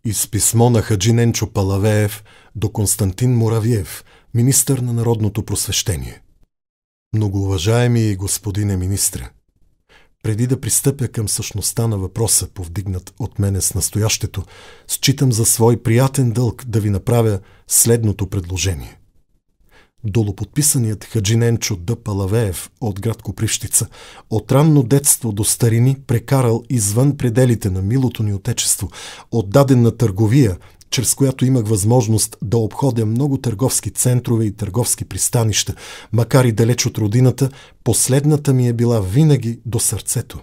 Из писмо на хаджи Ненчо Палавеев до Константин Муравиев, министър на народното просвещение. Многоуважаеми господине министре, преди да пристъпя към същността на въпроса, повдигнат от мене с настоящето, считам за свой приятен дълг да ви направя следното предложение. Долуподписаният хаджи Ненчо Д. Палавеев от град Копривщица от ранно детство до старини прекарал извън пределите на милото ни отечество, отдаден на търговия, чрез която имах възможност да обходя много търговски центрове и търговски пристанища, макар и далеч от родината, последната ми е била винаги до сърцето.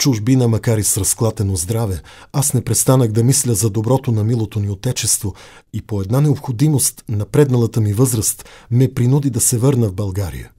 Чужбина, макар и с разклатено здраве, аз не престанах да мисля за доброто на милото ни отечество и по една необходимост на предналата ми възраст ме принуди да се върна в България.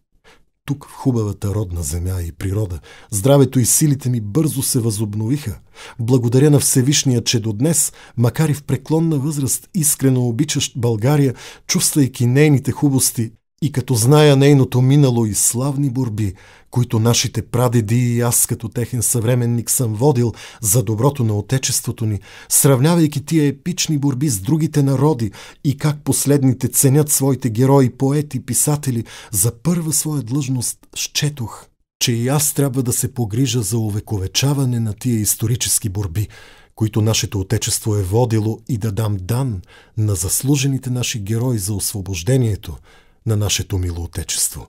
Тук, в хубавата родна земя и природа, здравето и силите ми бързо се възобновиха. Благодаря на Всевишния, че до днес, макар и в преклонна възраст, искрено обичащ България, чувствайки нейните хубости и като зная нейното минало и славни борби, които нашите прадеди и аз като техен съвременник съм водил за доброто на отечеството ни, сравнявайки тия епични борби с другите народи и как последните ценят своите герои, поети, писатели, за първа своя длъжност счетох, че и аз трябва да се погрижа за увековечаване на тия исторически борби, които нашето отечество е водило, и да дам дан на заслужените наши герои за освобождението на нашето мило отечество.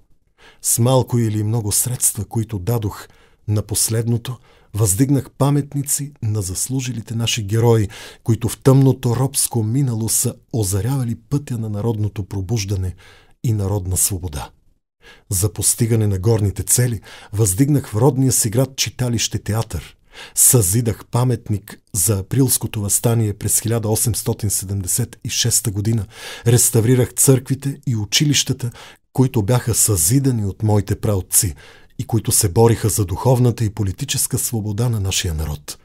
С малко или много средства, които дадох на последното, въздигнах паметници на заслужилите наши герои, които в тъмното робско минало са озарявали пътя на народното пробуждане и народна свобода. За постигане на горните цели въздигнах в родния си град читалище театър, съзидах паметник за априлското въстание през 1876 година, реставрирах църквите и училищата, които бяха съзидани от моите праотци и които се бориха за духовната и политическа свобода на нашия народ.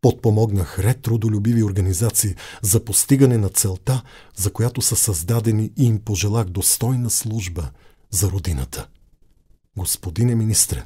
Подпомогнах ред трудолюбиви организации за постигане на целта, за която са създадени, и им пожелах достойна служба за родината. Господине министре,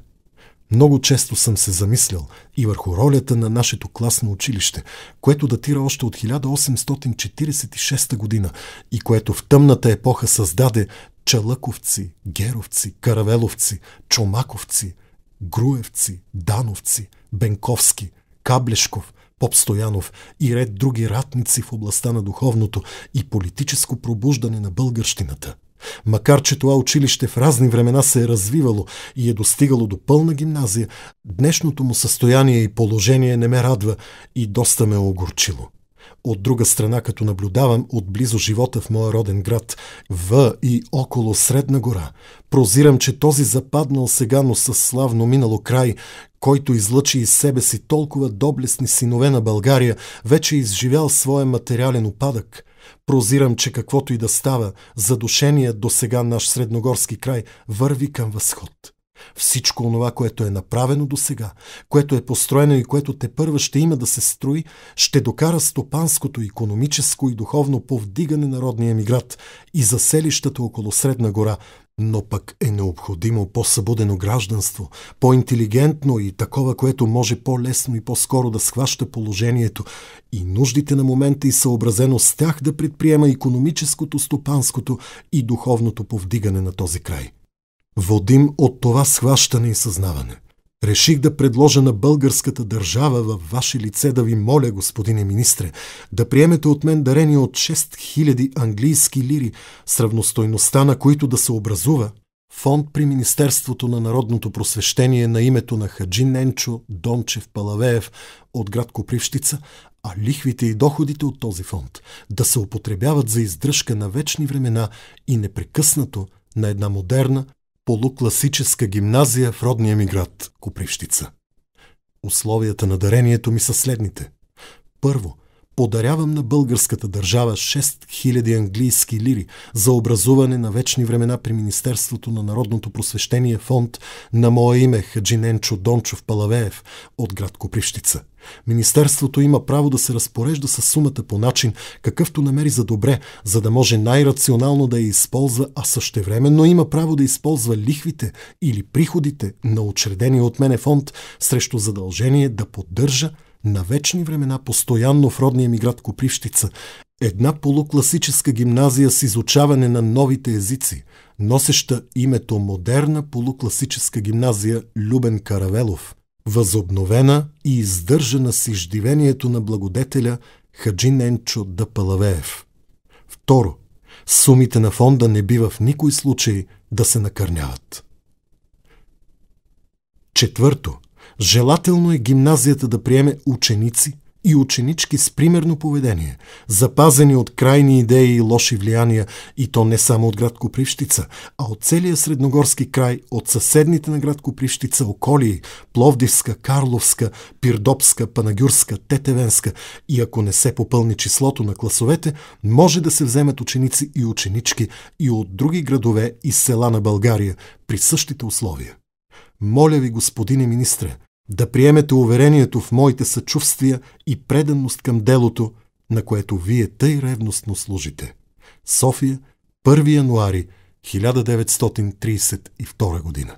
много често съм се замислял и върху ролята на нашето класно училище, което датира още от 1846 година и което в тъмната епоха създаде чалъковци, геровци, каравеловци, чомаковци, груевци, дановци, бенковски, каблешков, Попстоянов и ред други ратници в областта на духовното и политическо пробуждане на българщината. Макар че това училище в разни времена се е развивало и е достигало до пълна гимназия, днешното му състояние и положение не ме радва и доста ме е огорчило. От друга страна, като наблюдавам отблизо живота в моя роден град, в и около Средна гора, прозирам, че този западнал сега, но със славно минало край, който излъчи из себе си толкова доблестни синове на България, вече изживял своя материален упадък. Прозирам, че каквото и да става, задушеният до сега наш средногорски край върви към възход. Всичко онова, което е направено до сега, което е построено и което тепърва ще има да се строи, ще докара стопанското, икономическо и духовно повдигане на родния ми град и заселищата около Средна гора, но пък е необходимо по-събудено гражданство, по-интелигентно и такова, което може по-лесно и по-скоро да схваща положението и нуждите на момента и съобразено с тях да предприема икономическото, стопанското и духовното повдигане на този край. Водим от това схващане и съзнаване. Реших да предложа на българската държава във ваше лице да ви моля, господине министре, да приемете от мен дарение от 6000 английски лири, с равностойността на които да се образува фонд при Министерството на народното просвещение на името на хаджи Ненчо Дончев Палавеев от град Копривщица, а лихвите и доходите от този фонд да се употребяват за издръжка на вечни времена и непрекъснато на една модерна, полукласическа гимназия в родния ми град Копривщица. Условията на дарението ми са следните. Първо, подарявам на българската държава 6000 английски лири за образуване на вечни времена при Министерството на народното просвещение фонд на мое име хаджи Ненчо Дончев Палавеев от град Копривщица. Министерството има право да се разпорежда със сумата по начин, какъвто намери за добре, за да може най-рационално да я използва, а същевременно има право да използва лихвите или приходите на учредения от мене фонд срещу задължение да поддържа на вечни времена постоянно в родния ми град Копривщица, една полукласическа гимназия с изучаване на новите езици, носеща името Модерна полукласическа гимназия Любен Каравелов, възобновена и издържана с иждивението на благодетеля Хаджи Ненчо Дъпалавеев. Второ, сумите на фонда не бива в никой случай да се накърняват. Четвърто, желателно е гимназията да приеме ученици и ученички с примерно поведение, запазени от крайни идеи и лоши влияния, и то не само от град Копривщица, а от целия средногорски край, от съседните на град Копривщица околии – Пловдивска, Карловска, Пирдопска, Панагюрска, Тетевенска, и ако не се попълни числото на класовете, може да се вземат ученици и ученички и от други градове и села на България при същите условия. Моля ви, господине министре, да приемете уверението в моите съчувствия и преданост към делото, на което вие тъй ревностно служите. София, 1 януари 1932 година.